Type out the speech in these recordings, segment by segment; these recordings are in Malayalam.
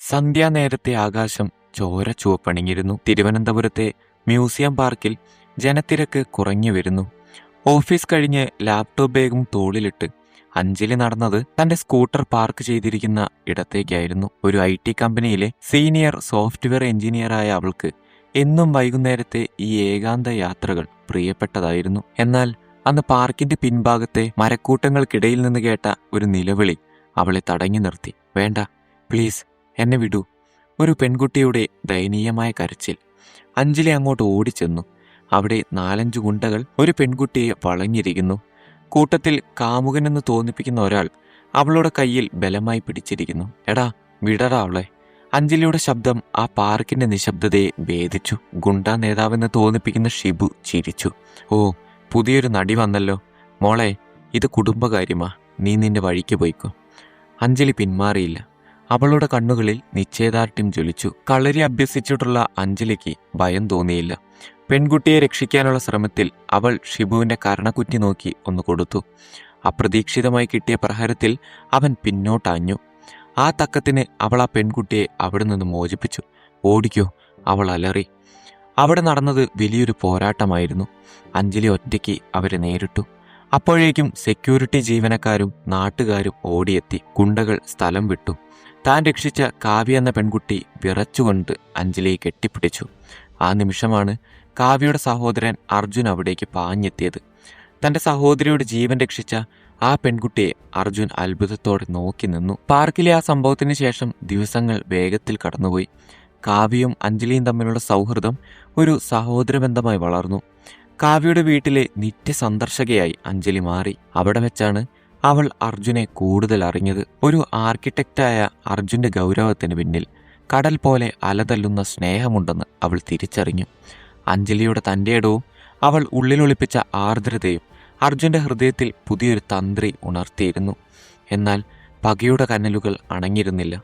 സന്ധ്യാനേരത്തെ ആകാശം ചോര ചുവപ്പണിഞ്ഞിരുന്നു. തിരുവനന്തപുരത്തെ മ്യൂസിയം പാർക്കിൽ ജനത്തിരക്ക് കുറഞ്ഞു വരുന്നു. ഓഫീസ് കഴിഞ്ഞ് ലാപ്ടോപ്പ് ബാഗും തോളിലിട്ട് അഞ്ജലി നടന്നത് തന്റെ സ്കൂട്ടർ പാർക്ക് ചെയ്തിരിക്കുന്ന ഇടത്തേക്കായിരുന്നു. ഒരു IT കമ്പനിയിലെ സീനിയർ സോഫ്റ്റ്വെയർ എഞ്ചിനീയറായ അവൾക്ക് എന്നും വൈകുന്നേരത്തെ ഈ ഏകാന്ത യാത്രകൾ പ്രിയപ്പെട്ടതായിരുന്നു. എന്നാൽ അന്ന് പാർക്കിന്റെ പിൻഭാഗത്തെ മരക്കൂട്ടങ്ങൾക്കിടയിൽ നിന്ന് കേട്ട ഒരു നിലവിളി അവളെ തടഞ്ഞു നിർത്തി. വേണ്ട, പ്ലീസ് എന്നെ വിടൂ. ഒരു പെൺകുട്ടിയുടെ ദയനീയമായ കരച്ചിൽ. അഞ്ജലി അങ്ങോട്ട് ഓടിച്ചെന്നു. അവിടെ 4-5 ഗുണ്ടകൾ ഒരു പെൺകുട്ടിയെ വളഞ്ഞിരിക്കുന്നു. കൂട്ടത്തിൽ കാമുകനെന്ന് തോന്നിപ്പിക്കുന്ന ഒരാൾ അവളുടെ കയ്യിൽ ബലമായി പിടിച്ചിരിക്കുന്നു. എടാ, വിടടാ അവളെ. അഞ്ജലിയുടെ ശബ്ദം ആ പാർക്കിന്റെ നിശബ്ദതയെ ഭേദിച്ചു. ഗുണ്ടാ നേതാവെന്ന് തോന്നിപ്പിക്കുന്ന ഷിബു ചിരിച്ചു. ഓ, പുതിയൊരു നടി വന്നല്ലോ. മോളെ, ഇത് കുടുംബകാര്യമാ. നീ നിന്റെ വഴിക്ക് പോയിക്കോ. അഞ്ജലി പിന്മാറിയില്ല. അവളുടെ കണ്ണുകളിൽ നിശ്ചയദാർഢ്യം ജ്വലിച്ചു. കളരി അഭ്യസിച്ചിട്ടുള്ള അഞ്ജലിക്ക് ഭയം തോന്നിയില്ല. പെൺകുട്ടിയെ രക്ഷിക്കാനുള്ള ശ്രമത്തിൽ അവൾ ഷിബുവിന്റെ കരണക്കുറ്റി നോക്കി ഒന്ന് കൊടുത്തു. അപ്രതീക്ഷിതമായി കിട്ടിയ പ്രഹരത്തിൽ അവൻ പിന്നോട്ടാഞ്ഞു. ആ തക്കത്തിന് അവൾ ആ പെൺകുട്ടിയെ അവിടെ നിന്ന് മോചിപ്പിച്ചു. ഓടിക്കോ, അവൾ അലറി. അവിടെ നടന്നത് വലിയൊരു പോരാട്ടമായിരുന്നു. അഞ്ജലി ഒറ്റയ്ക്ക് അവരെ നേരിട്ടു. അപ്പോഴേക്കും സെക്യൂരിറ്റി ജീവനക്കാരും നാട്ടുകാരും ഓടിയെത്തി. ഗുണ്ടകൾ സ്ഥലം വിട്ടു. താൻ രക്ഷിച്ച കാവ്യ എന്ന പെൺകുട്ടി വിറച്ചുകൊണ്ട് അഞ്ജലിയെ കെട്ടിപ്പിടിച്ചു. ആ നിമിഷമാണ് കാവ്യയുടെ സഹോദരൻ അർജുൻ അവിടേക്ക് പാഞ്ഞെത്തിയത്. തന്റെ സഹോദരിയുടെ ജീവൻ രക്ഷിച്ച ആ പെൺകുട്ടിയെ അർജുൻ അത്ഭുതത്തോടെ നോക്കി നിന്നു. പാർക്കിലെ ആ സംഭവത്തിന് ശേഷം ദിവസങ്ങൾ വേഗത്തിൽ കടന്നുപോയി. കാവ്യയും അഞ്ജലിയും തമ്മിലുള്ള സൗഹൃദം ഒരു സഹോദരബന്ധമായി വളർന്നു. കാവ്യയുടെ വീട്ടിലെ നിത്യ സന്ദർശകയായി അഞ്ജലി മാറി. അവിടെ വെച്ചാണ് അവൾ അർജുനെ കൂടുതൽ അറിഞ്ഞത്. ഒരു ആർക്കിടെക്റ്റായ അർജുന്റെ ഗൗരവത്തിന് പിന്നിൽ കടൽ പോലെ അലതല്ലുന്ന സ്നേഹമുണ്ടെന്ന് അവൾ തിരിച്ചറിഞ്ഞു. അഞ്ജലിയുടെ തൻ്റെ ഇടവും അവൾ ഉള്ളിലൊളിപ്പിച്ച ആർദ്രതയും അർജുന്റെ ഹൃദയത്തിൽ പുതിയൊരു തന്ത്രി ഉണർത്തിയിരുന്നു. എന്നാൽ പകയുടെ കനലുകൾ അണങ്ങിയിരുന്നില്ല.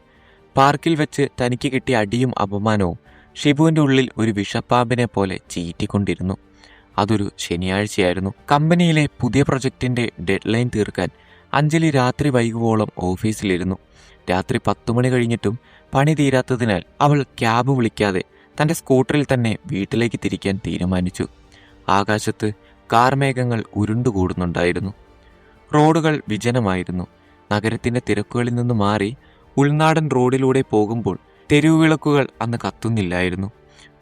പാർക്കിൽ വെച്ച് തനിക്ക് കിട്ടിയ അടിയും അപമാനവും ഷിബുവിൻ്റെ ഉള്ളിൽ ഒരു വിഷപ്പാമ്പിനെ പോലെ ചീറ്റിക്കൊണ്ടിരുന്നു. അതൊരു ശനിയാഴ്ചയായിരുന്നു. കമ്പനിയിലെ പുതിയ പ്രൊജക്റ്റിന്റെ ഡെഡ്ലൈൻ തീർക്കാൻ അഞ്ജലി രാത്രി വൈകുവോളം ഓഫീസിലിരുന്നു. രാത്രി 10 മണി കഴിഞ്ഞിട്ടും പണി തീരാത്തതിനാൽ അവൾ ക്യാബ് വിളിക്കാതെ തന്റെ സ്കൂട്ടറിൽ തന്നെ വീട്ടിലേക്ക് തിരിക്കാൻ തീരുമാനിച്ചു. ആകാശത്ത് കാർമേഘങ്ങൾ ഉരുണ്ടുകൂടുന്നുണ്ടായിരുന്നു. റോഡുകൾ വിജനമായിരുന്നു. നഗരത്തിന്റെ തിരക്കുകളിൽ നിന്ന് മാറി ഉൾനാടൻ റോഡിലൂടെ പോകുമ്പോൾ തെരുവുവിളക്കുകൾ അന്ന് കത്തുന്നില്ലായിരുന്നു.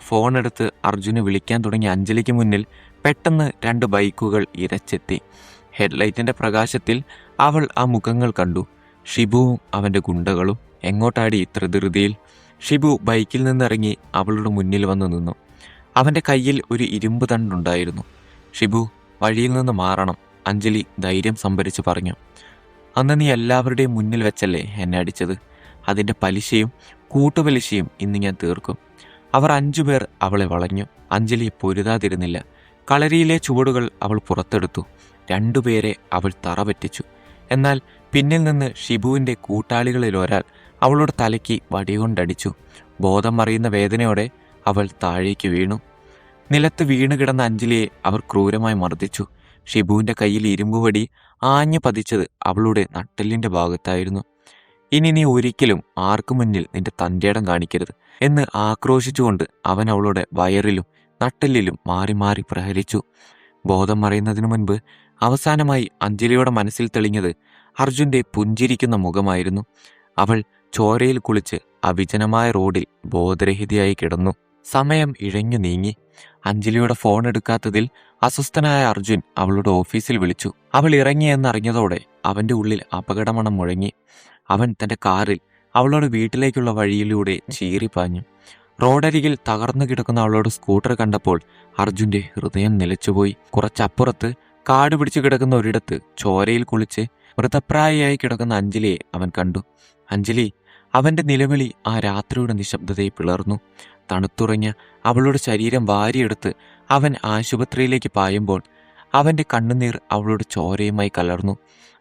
ഫോണെടുത്ത് അർജുന് വിളിക്കാൻ തുടങ്ങിയ അഞ്ജലിക്ക് മുന്നിൽ പെട്ടെന്ന് 2 ബൈക്കുകൾ ഇരച്ചെത്തി. ഹെഡ്ലൈറ്റിന്റെ പ്രകാശത്തിൽ അവൾ ആ മുഖങ്ങൾ കണ്ടു. ഷിബുവും അവന്റെ ഗുണ്ടകളും. എങ്ങോട്ടാടി ഇത്ര ധൃതിയിൽ? ഷിബു ബൈക്കിൽ നിന്നിറങ്ങി അവളുടെ മുന്നിൽ വന്നു നിന്നു. അവന്റെ കയ്യിൽ ഒരു ഇരുമ്പ് തണ്ടുണ്ടായിരുന്നു. ഷിബു, വഴിയിൽ നിന്ന് മാറണം, അഞ്ജലി ധൈര്യം സംഭരിച്ച് പറഞ്ഞു. അന്ന് നീ എല്ലാവരുടെയും മുന്നിൽ വെച്ചല്ലേ എന്നെ അടിച്ചത്? അതിന്റെ പലിശയും കൂട്ടുപലിശയും ഇന്ന് ഞാൻ തീർക്കും. അവർ 5 പേർ അവളെ വളഞ്ഞു. അഞ്ജലി പൊരുതാതിരുന്നില്ല. കളരിയിലെ ചുവടുകൾ അവൾ പുറത്തെടുത്തു. 2 പേരെ അവൾ തറ പറ്റിച്ചു. എന്നാൽ പിന്നിൽ നിന്ന് ഷിബുവിന്റെ കൂട്ടാളികളിൽ ഒരാൾ അവളുടെ തലയ്ക്ക് വടികൊണ്ടടിച്ചു. ബോധം മറിയുന്ന വേദനയോടെ അവൾ താഴേക്ക് വീണു. നിലത്ത് വീണ് കിടന്ന അഞ്ജലിയെ അവർ ക്രൂരമായി മർദ്ദിച്ചു. ഷിബുവിന്റെ കയ്യിൽ ഇരുമ്പുവടി ആഞ്ഞു പതിച്ചത് അവളുടെ നട്ടെല്ലിന്റെ ഭാഗത്തായിരുന്നു. ഇനി നീ ഒരിക്കലും ആർക്കു മുന്നിൽ നിന്റെ തന്റേടം കാണിക്കരുത് എന്ന് ആക്രോശിച്ചുകൊണ്ട് അവൻ അവളുടെ വയറിലും നട്ടെല്ലിലും മാറി മാറി പ്രഹരിച്ചു. ബോധം മറയുന്നതിനു മുൻപ് അവസാനമായി അഞ്ജലിയുടെ മനസ്സിൽ തെളിഞ്ഞത് അർജുന്റെ പുഞ്ചിരിക്കുന്ന മുഖമായിരുന്നു. അവൾ ചോരയിൽ കുളിച്ച് അവിജനമായ റോഡിൽ ബോധരഹിതയായി കിടന്നു. സമയം ഇഴഞ്ഞു നീങ്ങി. അഞ്ജലിയുടെ ഫോൺ എടുക്കാത്തതിൽ അസ്വസ്ഥനായ അർജുൻ അവളുടെ ഓഫീസിൽ വിളിച്ചു. അവൾ ഇറങ്ങിയെന്നറിഞ്ഞതോടെ അവന്റെ ഉള്ളിൽ അപകടമണം മുഴങ്ങി. അവൻ തന്റെ കാറിൽ അവളുടെ വീട്ടിലേക്കുള്ള വഴിയിലൂടെ ചീറിപ്പാഞ്ഞു. റോഡരികിൽ തകർന്നു കിടക്കുന്ന അവളോട് സ്കൂട്ടർ കണ്ടപ്പോൾ അർജുന്റെ ഹൃദയം നിലച്ചുപോയി. കുറച്ചപ്പുറത്ത് കാട് പിടിച്ചു കിടക്കുന്ന ഒരിടത്ത് ചോരയിൽ കുളിച്ച് മൃതപ്രായയായി കിടക്കുന്ന അഞ്ജലിയെ അവൻ കണ്ടു. അഞ്ജലി! അവന്റെ നിലവിളി ആ രാത്രിയുടെ നിശബ്ദതയെ പിളർന്നു. തണുത്തുറഞ്ഞ അവളുടെ ശരീരം വാരിയെടുത്ത് അവൻ ആശുപത്രിയിലേക്ക് പായുമ്പോൾ അവന്റെ കണ്ണുനീർ അവളുടെ ചോരയുമായി കലർന്നു.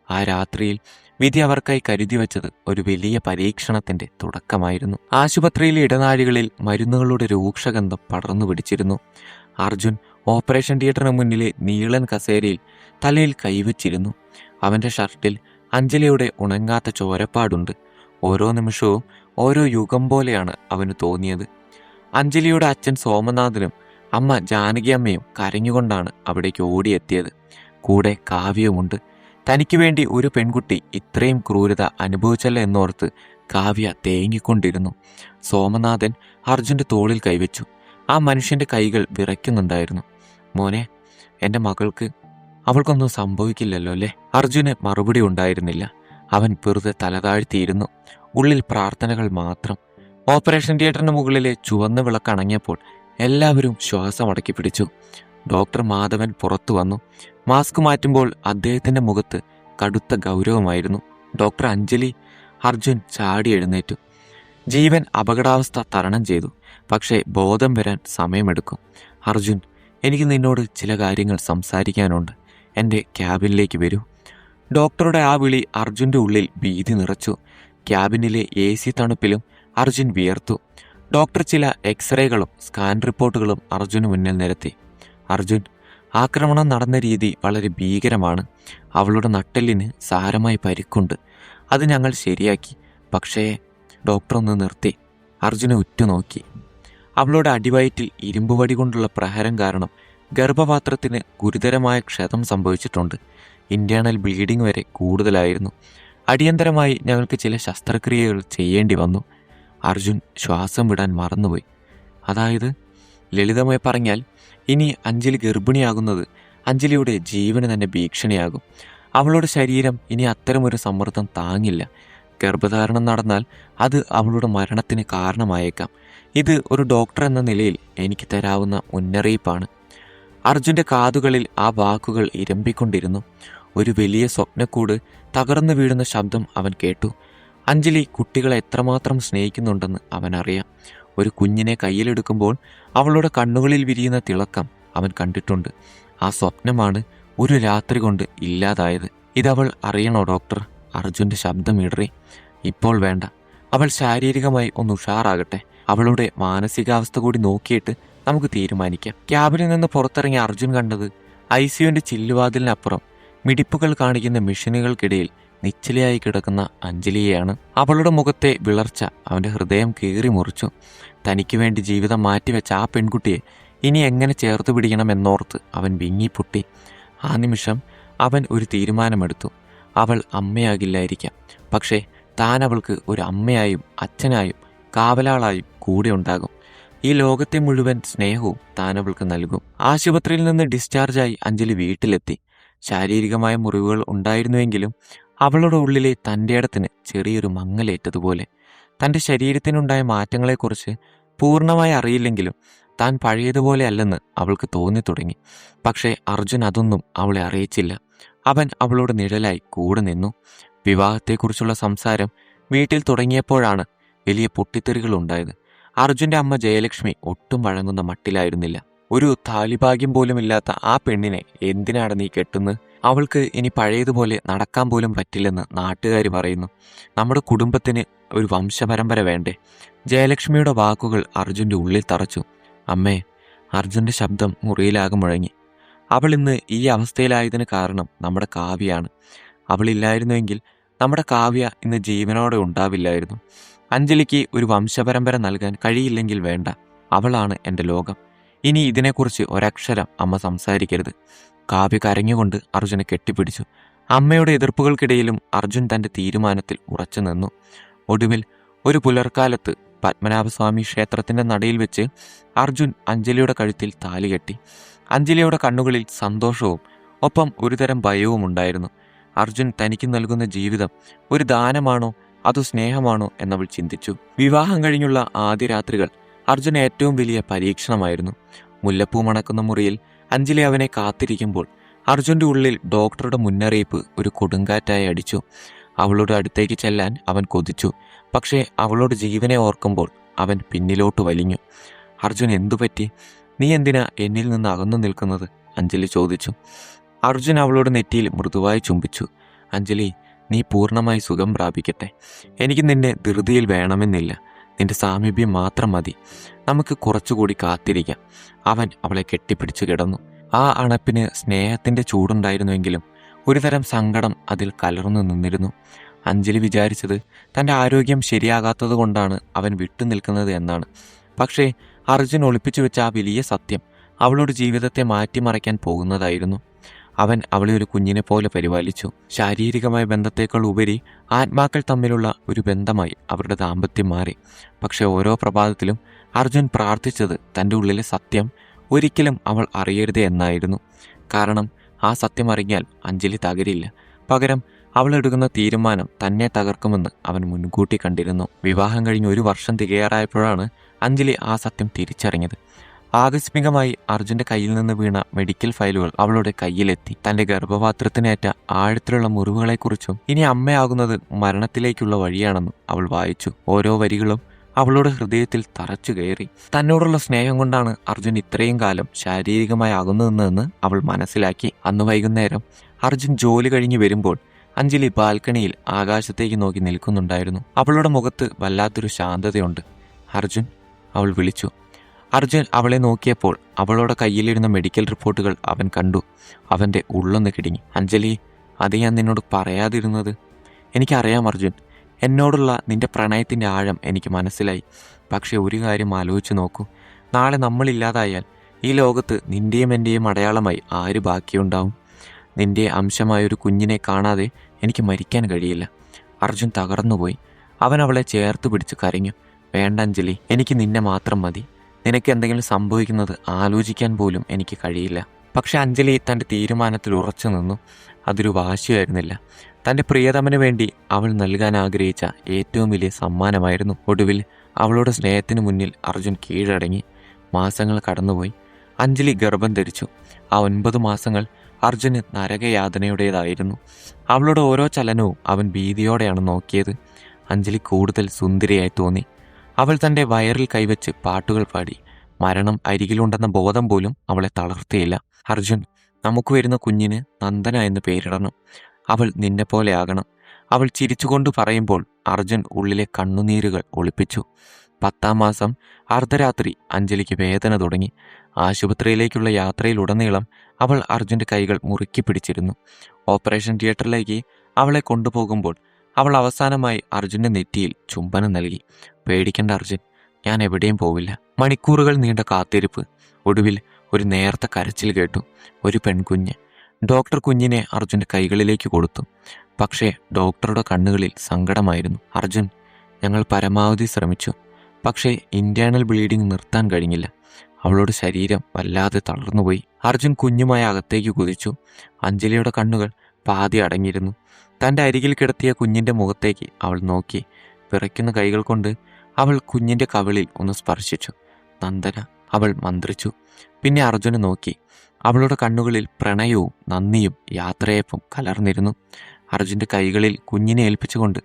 ആ രാത്രിയിൽ വിധി അവർക്കായി കരുതി വച്ചത് ഒരു വലിയ പരീക്ഷണത്തിന്റെ തുടക്കമായിരുന്നു. ആശുപത്രിയിലെ ഇടനാഴികളിൽ മരുന്നുകളുടെ രൂക്ഷഗന്ധം പടർന്നു പിടിച്ചിരുന്നു. അർജുൻ ഓപ്പറേഷൻ തിയേറ്ററിന് മുന്നിലെ നീളൻ കസേരയിൽ തലയിൽ കൈവച്ചിരുന്നു. അവന്റെ ഷർട്ടിൽ അഞ്ജലിയുടെ ഉണങ്ങാത്ത ചോരപ്പാടുണ്ട്. ഓരോ നിമിഷവും ഓരോ യുഗം പോലെയാണ് അവന് തോന്നിയത്. അഞ്ജലിയുടെ അച്ഛൻ സോമനാഥനും അമ്മ ജാനകിയമ്മയും കരഞ്ഞുകൊണ്ടാണ് അവിടേക്ക് ഓടിയെത്തിയത്. കൂടെ കാവ്യവുമുണ്ട്. തനിക്ക് വേണ്ടി ഒരു പെൺകുട്ടി ഇത്രയും ക്രൂരത അനുഭവിച്ചല്ല എന്നോർത്ത് കാവ്യ തേങ്ങിക്കൊണ്ടിരുന്നു. സോമനാഥൻ അർജുൻ്റെ തോളിൽ കൈവച്ചു. ആ മനുഷ്യൻ്റെ കൈകൾ വിറയ്ക്കുന്നുണ്ടായിരുന്നു. മോനെ, എൻ്റെ മകൾക്ക്, അവൾക്കൊന്നും സംഭവിക്കില്ലല്ലോ അല്ലേ? അർജുന് മറുപടി ഉണ്ടായിരുന്നില്ല. അവൻ വെറുതെ തലതാഴ്ത്തിയിരുന്നു. ഉള്ളിൽ പ്രാർത്ഥനകൾ മാത്രം. ഓപ്പറേഷൻ തിയേറ്ററിന് മുകളിലെ ചുവന്ന വിളക്ക് അണങ്ങിയപ്പോൾ എല്ലാവരും ശ്വാസമടക്കി പിടിച്ചു. ഡോക്ടർ മാധവൻ പുറത്തു വന്നു. മാസ്ക് മാറ്റുമ്പോൾ അദ്ദേഹത്തിൻ്റെ മുഖത്ത് കടുത്ത ഗൗരവമായിരുന്നു. ഡോക്ടർ അഞ്ജലി. അർജുൻ ചാടി എഴുന്നേറ്റു. ജീവൻ അപകടാവസ്ഥ തരണം ചെയ്തു, പക്ഷേ ബോധം വരാൻ സമയമെടുക്കും. അർജുൻ, എനിക്ക് നിന്നോട് ചില കാര്യങ്ങൾ സംസാരിക്കാനുണ്ട്. എൻ്റെ ക്യാബിനിലേക്ക് വരൂ. ഡോക്ടറുടെ ആ വിളി അർജുൻ്റെ ഉള്ളിൽ ഭീതി നിറച്ചു. ക്യാബിനിലെ AC തണുപ്പിലും അർജുൻ വിയർത്തു. ഡോക്ടർ ചില എക്സ്റേകളും സ്കാൻ റിപ്പോർട്ടുകളും അർജുന് മുന്നിൽ നിരത്തി. അർജുൻ, ആക്രമണം നടന്ന രീതി വളരെ ഭീകരമാണ്. അവളുടെ നട്ടെല്ലിന് സാരമായി പരിക്കുണ്ട്. അത് ഞങ്ങൾ ശരിയാക്കി. പക്ഷേ ഡോക്ടർ ഒന്ന് നിർത്തി. അർജുനെ ഉറ്റുനോക്കി. അവളുടെ അടിവയറ്റിൽ ഇരുമ്പുവടി കൊണ്ടുള്ള പ്രഹരം കാരണം ഗർഭപാത്രത്തിന് ഗുരുതരമായ ക്ഷതം സംഭവിച്ചിട്ടുണ്ട്. ഇന്റേണൽ ബ്ലീഡിംഗ് വരെ കൂടുതലായിരുന്നു. അടിയന്തരമായി ഞങ്ങൾക്ക് ചില ശസ്ത്രക്രിയകൾ ചെയ്യേണ്ടി വന്നു. അർജുൻ ശ്വാസം വിടാൻ മറന്നുപോയി. അതായത്, ലളിതമായി പറഞ്ഞാൽ, ഇനി അഞ്ജലി ഗർഭിണിയാകുന്നത് അഞ്ജലിയുടെ ജീവന് തന്നെ ഭീഷണിയാകും. അവളുടെ ശരീരം ഇനി അത്തരമൊരു സമ്മർദ്ദം താങ്ങില്ല. ഗർഭധാരണം നടന്നാൽ അത് അവളുടെ മരണത്തിന് കാരണമായേക്കാം. ഇത് ഒരു ഡോക്ടർ എന്ന നിലയിൽ എനിക്ക് തരാവുന്ന മുന്നറിയിപ്പാണ്. അർജുൻ്റെ കാതുകളിൽ ആ വാക്കുകൾ ഇരമ്പിക്കൊണ്ടിരുന്നു. ഒരു വലിയ സ്വപ്നക്കൂട് തകർന്നു വീഴുന്ന ശബ്ദം അവൻ കേട്ടു. അഞ്ജലി കുട്ടികളെ എത്രമാത്രം സ്നേഹിക്കുന്നുണ്ടെന്ന് അവനറിയാം. ഒരു കുഞ്ഞിനെ കയ്യിലെടുക്കുമ്പോൾ അവളുടെ കണ്ണുകളിൽ വിരിയുന്ന തിളക്കം അവൻ കണ്ടിട്ടുണ്ട്. ആ സ്വപ്നമാണ് ഒരു രാത്രി കൊണ്ട് ഇല്ലാതായത്. ഇതവൾ അറിയണോ ഡോക്ടർ? അർജുൻ്റെ ശബ്ദം ഇടറി. ഇപ്പോൾ വേണ്ട. അവൾ ശാരീരികമായി ഒന്ന് ഉഷാറാകട്ടെ. അവളുടെ മാനസികാവസ്ഥ കൂടി നോക്കിയിട്ട് നമുക്ക് തീരുമാനിക്കാം. ക്യാബിനിൽ നിന്ന് പുറത്തിറങ്ങിയ അർജുൻ കണ്ടത് ICUവിൻ്റെ ചില്ലുവാതിലിനപ്പുറം മിടിപ്പുകൾ കാണിക്കുന്ന മെഷീനുകൾക്കിടയിൽ നിശ്ചലയായി കിടക്കുന്ന അഞ്ജലിയെയാണ്. അവളുടെ മുഖത്തെ വിളർച്ച അവൻ്റെ ഹൃദയം കീറി മുറിച്ചു. തനിക്ക് വേണ്ടി ജീവിതം മാറ്റിവെച്ച ആ പെൺകുട്ടിയെ ഇനി എങ്ങനെ ചേർത്ത് പിടിക്കണമെന്നോർത്ത് അവൻ വിങ്ങിപ്പൊട്ടി. ആ നിമിഷം അവൻ ഒരു തീരുമാനമെടുത്തു. അവൾ അമ്മയാകില്ലായിരിക്കാം, പക്ഷേ താൻ അവൾക്ക് ഒരു അമ്മയായും അച്ഛനായും കാവലാളായും കൂടെ ഉണ്ടാകും. ഈ ലോകത്തെ മുഴുവൻ സ്നേഹവും താൻ അവൾക്ക് നൽകും. ആശുപത്രിയിൽ നിന്ന് ഡിസ്ചാർജായി അഞ്ജലി വീട്ടിലെത്തി. ശാരീരികമായ മുറിവുകൾ ഉണ്ടായിരുന്നുവെങ്കിലും അവളുടെ ഉള്ളിലെ തൻ്റെ ഇടത്തിന് ചെറിയൊരു മങ്ങലേറ്റതുപോലെ. തൻ്റെ ശരീരത്തിനുണ്ടായ മാറ്റങ്ങളെക്കുറിച്ച് പൂർണ്ണമായി അറിയില്ലെങ്കിലും താൻ പഴയതുപോലെ അല്ലെന്ന് അവൾക്ക് തോന്നി തുടങ്ങി. പക്ഷേ അർജുൻ അതൊന്നും അവളെ അറിയിച്ചില്ല. അവൻ അവളോട് നിഴലായി കൂടെ നിന്നു. വിവാഹത്തെക്കുറിച്ചുള്ള സംസാരം വീട്ടിൽ തുടങ്ങിയപ്പോഴാണ് വലിയ പൊട്ടിത്തെറികൾ ഉണ്ടായത്. അർജുൻ്റെ അമ്മ ജയലക്ഷ്മി ഒട്ടും വഴങ്ങുന്ന മട്ടിലായിരുന്നില്ല. ഒരു താലിഭാഗ്യം പോലും ഇല്ലാത്ത ആ പെണ്ണിനെ എന്തിനാണ് നീ കെട്ടുന്നത്? അവൾക്ക് ഇനി പഴയതുപോലെ നടക്കാൻ പോലും പറ്റില്ലെന്ന് നാട്ടുകാർ പറയുന്നു. നമ്മുടെ കുടുംബത്തിന് ഒരു വംശപരമ്പര വേണ്ടേ? ജയലക്ഷ്മിയുടെ വാക്കുകൾ അർജുൻ്റെ ഉള്ളിൽ തറച്ചു. അമ്മേ, അർജുൻ്റെ ശബ്ദം മുറിയിലാകെ മുഴങ്ങി. അവൾ ഇന്ന് ഈ അവസ്ഥയിലായതിന് കാരണം നമ്മുടെ കാവ്യയാണ്. അവളില്ലായിരുന്നുവെങ്കിൽ നമ്മുടെ കാവ്യ ഇന്ന് ജീവനോടെ ഉണ്ടാവില്ലായിരുന്നു. അഞ്ജലിക്ക് ഒരു വംശപരമ്പര നൽകാൻ കഴിയില്ലെങ്കിൽ വേണ്ട. അവളാണ് എൻ്റെ ലോകം. ഇനി ഇതിനെക്കുറിച്ച് ഒരക്ഷരം അമ്മ സംസാരിക്കരുത്. കാവ്യ കരഞ്ഞുകൊണ്ട് അർജുനെ കെട്ടിപ്പിടിച്ചു. അമ്മയുടെ എതിർപ്പുകൾക്കിടയിലും അർജുൻ തൻ്റെ തീരുമാനത്തിൽ ഉറച്ചു നിന്നു. ഒടുവിൽ ഒരു പുലർക്കാലത്ത് പത്മനാഭസ്വാമി ക്ഷേത്രത്തിൻ്റെ നടയിൽ വെച്ച് അർജുൻ അഞ്ജലിയുടെ കഴുത്തിൽ താലി കെട്ടി. അഞ്ജലിയുടെ കണ്ണുകളിൽ സന്തോഷവും ഒപ്പം ഒരുതരം ഭയവും ഉണ്ടായിരുന്നു. അർജുൻ തനിക്ക് നൽകുന്ന ജീവിതം ഒരു ദാനമാണോ അതോ സ്നേഹമാണോ എന്നവൾ ചിന്തിച്ചു. വിവാഹം കഴിഞ്ഞുള്ള ആദ്യ രാത്രികൾ അർജുന് ഏറ്റവും വലിയ പരീക്ഷണമായിരുന്നു. മുല്ലപ്പൂ മണക്കുന്ന മുറിയിൽ അഞ്ജലി അവനെ കാത്തിരിക്കുമ്പോൾ അർജുൻ്റെ ഉള്ളിൽ ഡോക്ടറുടെ മുന്നറിയിപ്പ് ഒരു കൊടുങ്കാറ്റായി അടിച്ചു. അവളുടെ അടുത്തേക്ക് ചെല്ലാൻ അവൻ കൊതിച്ചു. പക്ഷേ അവളുടെ ജീവനെ ഓർക്കുമ്പോൾ അവൻ പിന്നിലോട്ട് വലിഞ്ഞു. അർജുൻ, എന്തുപറ്റി? നീ എന്തിനാ എന്നിൽ നിന്ന് അകന്നു നിൽക്കുന്നത്? അഞ്ജലി ചോദിച്ചു. അർജുൻ അവളുടെ നെറ്റിയിൽ മൃദുവായി ചുംബിച്ചു. അഞ്ജലി, നീ പൂർണ്ണമായി സുഖം പ്രാപിക്കട്ടെ. എനിക്ക് നിന്നെ ധൃതിയിൽ വേണമെന്നില്ല. നിന്റെ സാമീപ്യം മാത്രം മതി. നമുക്ക് കുറച്ചുകൂടി കാത്തിരിക്കാം. അവൻ അവളെ കെട്ടിപ്പിടിച്ചു കിടന്നു. ആ അണപ്പിന് സ്നേഹത്തിൻ്റെ ചൂടുണ്ടായിരുന്നുവെങ്കിലും ഒരുതരം സങ്കടം അതിൽ കലർന്നു നിന്നിരുന്നു. അഞ്ജലി വിചാരിച്ചത് തൻ്റെ ആരോഗ്യം ശരിയാകാത്തത് കൊണ്ടാണ് അവൻ വിട്ടുനിൽക്കുന്നത് എന്നാണ്. പക്ഷേ അർജുൻ ഒളിപ്പിച്ചു വെച്ച ആ വലിയ സത്യം അവളുടെ ജീവിതത്തെ മാറ്റിമറിക്കാൻ പോകുന്നതായിരുന്നു. അവൻ അവളെ ഒരു കുഞ്ഞിനെ പോലെ പരിപാലിച്ചു. ശാരീരികമായ ബന്ധത്തേക്കാൾ ഉപരി ആത്മാക്കൾ തമ്മിലുള്ള ഒരു ബന്ധമായി അവരുടെ ദാമ്പത്യം മാറി. പക്ഷെ ഓരോ പ്രഭാതത്തിലും അർജുൻ പ്രാർത്ഥിച്ചത് തൻ്റെ ഉള്ളിലെ സത്യം ഒരിക്കലും അവൾ അറിയരുതേ എന്നായിരുന്നു. കാരണം ആ സത്യം അറിഞ്ഞാൽ അഞ്ജലി തകരില്ല. പകരം അവൾ എടുക്കുന്ന തീരുമാനം തന്നെ തകർക്കുമെന്ന് അവൻ മുൻകൂട്ടി കണ്ടിരുന്നു. വിവാഹം കഴിഞ്ഞ് 1 വർഷം തികയാറായപ്പോഴാണ് അഞ്ജലി ആ സത്യം തിരിച്ചറിഞ്ഞത്. ആകസ്മികമായി അർജുന്റെ കയ്യിൽ നിന്ന് വീണ മെഡിക്കൽ ഫയലുകൾ അവളുടെ കയ്യിലെത്തി. തന്റെ ഗർഭപാത്രത്തിനേറ്റ ആഴത്തിലുള്ള മുറിവുകളെക്കുറിച്ചും ഇനി അമ്മയാകുന്നത് മരണത്തിലേക്കുള്ള വഴിയാണെന്നും അവൾ വായിച്ചു. ഓരോ വരികളും അവളുടെ ഹൃദയത്തിൽ തറച്ചു കയറി. തന്നോടുള്ള സ്നേഹം കൊണ്ടാണ് അർജുൻ ഇത്രയും കാലം ശാരീരികമായി അകന്നുനിന്നതെന്ന് അവൾ മനസ്സിലാക്കി. അന്ന് വൈകുന്നേരം അർജുൻ ജോലി കഴിഞ്ഞ് വരുമ്പോൾ അഞ്ജലി ബാൽക്കണിയിൽ ആകാശത്തേക്ക് നോക്കി നിൽക്കുന്നുണ്ടായിരുന്നു. അവളുടെ മുഖത്ത് വല്ലാത്തൊരു ശാന്തതയുണ്ട്. അർജുൻ, അവൾ വിളിച്ചു. അർജുൻ അവളെ നോക്കിയപ്പോൾ അവളുടെ കയ്യിലിരുന്ന മെഡിക്കൽ റിപ്പോർട്ടുകൾ അവൻ കണ്ടു. അവൻ്റെ ഉള്ളൊന്ന് കിടുങ്ങി. അഞ്ജലി, അത് ഞാൻ നിന്നോട് പറയാതിരുന്നത്. എനിക്കറിയാം അർജുൻ, എന്നോടുള്ള നിന്റെ പ്രണയത്തിൻ്റെ ആഴം എനിക്ക് മനസ്സിലായി. പക്ഷെ ഒരു കാര്യം ആലോചിച്ച് നോക്കൂ. നാളെ നമ്മളില്ലാതായാൽ ഈ ലോകത്ത് നിൻ്റെയും എൻ്റെയും അടയാളമായി ആര് ബാക്കിയുണ്ടാവും? നിന്റെ അംശമായ ഒരു കുഞ്ഞിനെ കാണാതെ എനിക്ക് മരിക്കാൻ കഴിയില്ല. അർജുൻ തകർന്നുപോയി. അവൻ അവളെ ചേർത്ത് പിടിച്ച് കരഞ്ഞു. വേണ്ട അഞ്ജലി, എനിക്ക് നിന്നെ മാത്രം മതി. നിനക്ക് എന്തെങ്കിലും സംഭവിക്കുന്നത് ആലോചിക്കാൻ പോലും എനിക്ക് കഴിയില്ല. പക്ഷെ അഞ്ജലി തൻ്റെ തീരുമാനത്തിൽ ഉറച്ചു നിന്നു. അതൊരു വാശിയായിരുന്നില്ല. തൻ്റെ പ്രിയതമന് വേണ്ടി അവൾ നൽകാൻ ആഗ്രഹിച്ച ഏറ്റവും വലിയ സമ്മാനമായിരുന്നു. ഒടുവിൽ അവളുടെ സ്നേഹത്തിന് മുന്നിൽ അർജുൻ കീഴടങ്ങി. മാസങ്ങൾ കടന്നുപോയി. അഞ്ജലി ഗർഭം ധരിച്ചു. ആ 9 മാസങ്ങൾ അർജുന് നരകയാതനയുടേതായിരുന്നു. അവളുടെ ഓരോ ചലനവും അവൻ ഭീതിയോടെയാണ് നോക്കിയത്. അഞ്ജലി കൂടുതൽ സുന്ദരിയായി തോന്നി. അവൾ തൻ്റെ വയറിൽ കൈവച്ച് പാട്ടുകൾ പാടി. മരണം അരികിലുണ്ടെന്ന ബോധം പോലും അവളെ തളർത്തിയില്ല. അർജുൻ, നമുക്ക് വരുന്ന കുഞ്ഞിന് നന്ദന എന്ന് പേരിടണം. അവൾ നിന്നെപ്പോലെ ആകണം. അവൾ ചിരിച്ചുകൊണ്ട് പറയുമ്പോൾ അർജുൻ ഉള്ളിലെ കണ്ണുനീരുകൾ ഒളിപ്പിച്ചു. 10ാം മാസം അർദ്ധരാത്രി അഞ്ജലിക്ക് വേദന തുടങ്ങി. ആശുപത്രിയിലേക്കുള്ള യാത്രയിലുടനീളം അവൾ അർജുൻ്റെ കൈകൾ മുറുക്കി പിടിച്ചിരുന്നു. ഓപ്പറേഷൻ തിയേറ്ററിലേക്ക് അവളെ കൊണ്ടുപോകുമ്പോൾ അവൾ അവസാനമായി അർജുൻ്റെ നെറ്റിയിൽ ചുംബനം നൽകി. പേടിക്കേണ്ട അർജുൻ, ഞാൻ എവിടെയും പോവില്ല. മണിക്കൂറുകൾ നീണ്ട കാത്തിരിപ്പ്. ഒടുവിൽ ഒരു നേർത്ത കരച്ചിൽ കേട്ടു. ഒരു പെൺകുഞ്ഞ്. ഡോക്ടർ കുഞ്ഞിനെ അർജുൻ്റെ കൈകളിലേക്ക് കൊടുത്തു. പക്ഷേ ഡോക്ടറുടെ കണ്ണുകളിൽ സങ്കടമായിരുന്നു. അർജുൻ, ഞങ്ങൾ പരമാവധി ശ്രമിച്ചു. പക്ഷേ ഇന്റേണൽ ബ്ലീഡിംഗ് നിർത്താൻ കഴിഞ്ഞില്ല. അവളുടെ ശരീരം വല്ലാതെ തളർന്നുപോയി. അർജുൻ കുഞ്ഞുമായി അകത്തേക്ക് കുതിച്ചു. അഞ്ജലിയുടെ കണ്ണുകൾ പാതി അടങ്ങിയിരുന്നു. തൻ്റെ അരികിൽ കിടത്തിയ കുഞ്ഞിൻ്റെ മുഖത്തേക്ക് അവൾ നോക്കി. വിറയ്ക്കുന്ന കൈകൾ കൊണ്ട് അവൾ കുഞ്ഞിൻ്റെ കവിളിൽ ഒന്ന് സ്പർശിച്ചു. നന്ദന, അവൾ മന്ത്രിച്ചു. പിന്നെ അർജുനെ നോക്കി. അവളുടെ കണ്ണുകളിൽ പ്രണയവും നന്ദിയും യാത്രയപ്പും കലർന്നിരുന്നു. അർജുൻ്റെ കൈകളിൽ കുഞ്ഞിനെ ഏൽപ്പിച്ചുകൊണ്ട്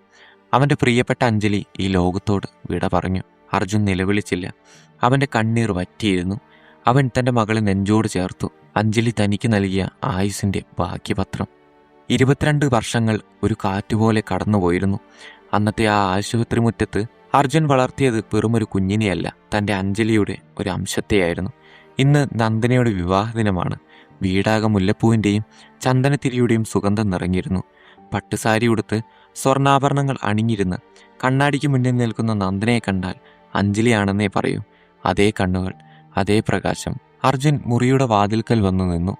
അവൻ്റെ പ്രിയപ്പെട്ട അഞ്ജലി ഈ ലോകത്തോട് വിട പറഞ്ഞു. അർജുൻ നിലവിളിച്ചില്ല. അവൻ്റെ കണ്ണീർ വറ്റിയിരുന്നു. അവൻ തൻ്റെ മകളെ നെഞ്ചോട് ചേർത്തു. അഞ്ജലി തനിക്ക് നൽകിയ ആയുസിൻ്റെ ബാക്കിപത്രം. 22 വർഷങ്ങൾ ഒരു കാറ്റുപോലെ കടന്നുപോയിരുന്നു. അന്നത്തെ ആ ആശുപത്രി മുറ്റത്ത് അർജുൻ വളർത്തിയത് വെറുമൊരു കുഞ്ഞിനെയല്ല, തൻ്റെ അഞ്ജലിയുടെ ഒരു അംശത്തെയായിരുന്നു. ഇന്ന് നന്ദനയുടെ വിവാഹ ദിനമാണ്. വീടാകെ മുല്ലപ്പൂവിൻ്റെയും ചന്ദനത്തിരിയുടെയും സുഗന്ധം നിറഞ്ഞിരുന്നു. പട്ടുസാരി ഉടുത്ത് സ്വർണ്ണാഭരണങ്ങൾ അണിഞ്ഞിരുന്ന് കണ്ണാടിക്ക് മുന്നിൽ നിൽക്കുന്ന നന്ദനയെ കണ്ടാൽ അഞ്ജലിയാണെന്നേ പറയൂ. അതേ കണ്ണുകൾ, അതേ പ്രകാശം. അർജുൻ മുറിയുടെ വാതിൽക്കൽ വന്നു നിന്നു.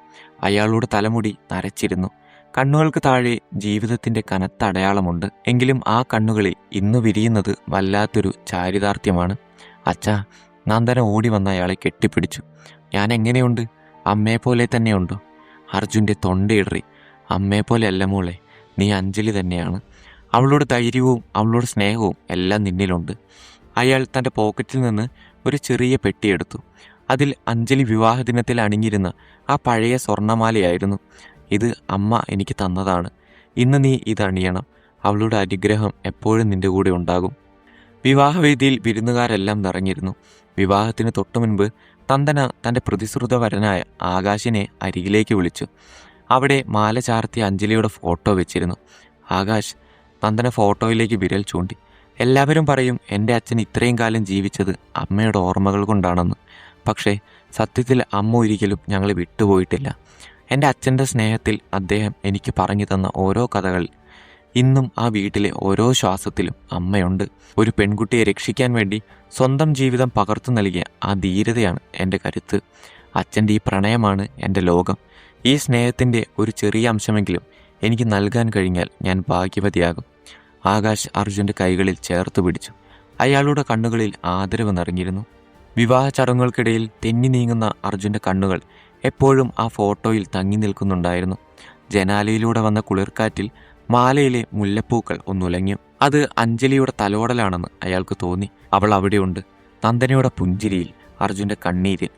അയാളുടെ തലമുടി നരച്ചിരുന്നു. കണ്ണുകൾക്ക് താഴെ ജീവിതത്തിൻ്റെ കനത്ത അടയാളമുണ്ട്. എങ്കിലും ആ കണ്ണുകളിൽ ഇന്ന് വിരിയുന്നത് വല്ലാത്തൊരു ചാരിതാർത്ഥ്യമാണ്. അച്ഛാ, നന്ദന ഓടി വന്ന അയാളെ കെട്ടിപ്പിടിച്ചു. ഞാൻ എങ്ങനെയുണ്ട്? അമ്മയെപ്പോലെ തന്നെയുണ്ടോ? അർജുൻ്റെ തൊണ്ടയിടറി. അമ്മയെപ്പോലെ അല്ല മോളെ, നീ അഞ്ജലി തന്നെയാണ്. അവളുടെ ധൈര്യവും അവളുടെ സ്നേഹവും എല്ലാം നിന്നിലുണ്ട്. അയാൾ തൻ്റെ പോക്കറ്റിൽ നിന്ന് ഒരു ചെറിയ പെട്ടിയെടുത്തു. അതിൽ അഞ്ജലി വിവാഹ ദിനത്തിൽ അണിഞ്ഞിരുന്ന ആ പഴയ സ്വർണ്ണമാലയായിരുന്നു. ഇത് അമ്മ എനിക്ക് തന്നതാണ്. ഇന്ന് നീ ഇത് അണിയണം. അവളുടെ അനുഗ്രഹം എപ്പോഴും നിന്റെ കൂടെ ഉണ്ടാകും. വിവാഹവേദിയിൽ വിരുന്നുകാരെല്ലാം നിറഞ്ഞിരുന്നു. വിവാഹത്തിന് തൊട്ടു മുൻപ് നന്ദന തൻ്റെ പ്രതിശ്രുതവരനായ ആകാശിനെ അരികിലേക്ക് വിളിച്ചു. അവിടെ മാല ചാർത്തിയ അഞ്ജലിയുടെ ഫോട്ടോ വെച്ചിരുന്നു. ആകാശ് നന്ദന ഫോട്ടോയിലേക്ക് വിരൽ ചൂണ്ടി. എല്ലാവരും പറയും എൻ്റെ അച്ഛൻ ഇത്രയും കാലം ജീവിച്ചത് അമ്മയുടെ ഓർമ്മകൾ കൊണ്ടാണെന്ന്. പക്ഷേ സത്യത്തിൽ അമ്മ ഒരിക്കലും ഞങ്ങളെ വിട്ടുപോയിട്ടില്ല. എൻ്റെ അച്ഛൻ്റെ സ്നേഹത്തിൽ അദ്ദേഹം എനിക്ക് പറഞ്ഞു തന്ന ഓരോ കഥകൾ ഇന്നും ആ വീട്ടിലെ ഓരോ ശ്വാസത്തിലും അമ്മയുണ്ട്. ഒരു പെൺകുട്ടിയെ രക്ഷിക്കാൻ വേണ്ടി സ്വന്തം ജീവിതം പകർത്തു നൽകിയ ആ ധീരതയാണ് എൻ്റെ കരുത്ത്. അച്ഛൻ്റെ ഈ പ്രണയമാണ് എൻ്റെ ലോകം. ഈ സ്നേഹത്തിൻ്റെ ഒരു ചെറിയ അംശമെങ്കിലും എനിക്ക് നൽകാൻ കഴിഞ്ഞാൽ ഞാൻ ഭാഗ്യവതിയാകും. ആകാശ് അർജുൻ്റെ കൈകളിൽ ചേർത്ത് പിടിച്ചു. അയാളുടെ കണ്ണുകളിൽ ആദരവ് നിറഞ്ഞിരുന്നു. വിവാഹ ചടങ്ങുകൾക്കിടയിൽ തെന്നി നീങ്ങുന്ന അർജുൻ്റെ കണ്ണുകൾ എപ്പോഴും ആ ഫോട്ടോയിൽ തങ്ങി നിൽക്കുന്നുണ്ടായിരുന്നു. ജനാലയിലൂടെ വന്ന കുളിർക്കാറ്റിൽ മാലയിലെ മുല്ലപ്പൂക്കൾ ഒന്നുലഞ്ഞു. അത് അഞ്ജലിയുടെ തലോടലാണെന്ന് അയാൾക്ക് തോന്നി. അവൾ അവിടെയുണ്ട്, നന്ദനയുടെ പുഞ്ചിരിയിൽ, അർജുൻ്റെ കണ്ണീരിൽ.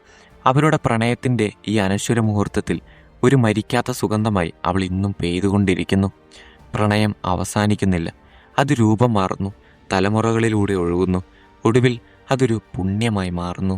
അവരുടെ പ്രണയത്തിൻ്റെ ഈ അനശ്വര മുഹൂർത്തത്തിൽ ഒരു മരിക്കാത്ത സുഗന്ധമായി അവൾ ഇന്നും പെയ്തുകൊണ്ടിരിക്കുന്നു. പ്രണയം അവസാനിക്കുന്നില്ല, അത് രൂപം മാറുന്നു, തലമുറകളിലൂടെ ഒഴുകുന്നു. ഒടുവിൽ അതൊരു പുണ്യമായി മാറുന്നു.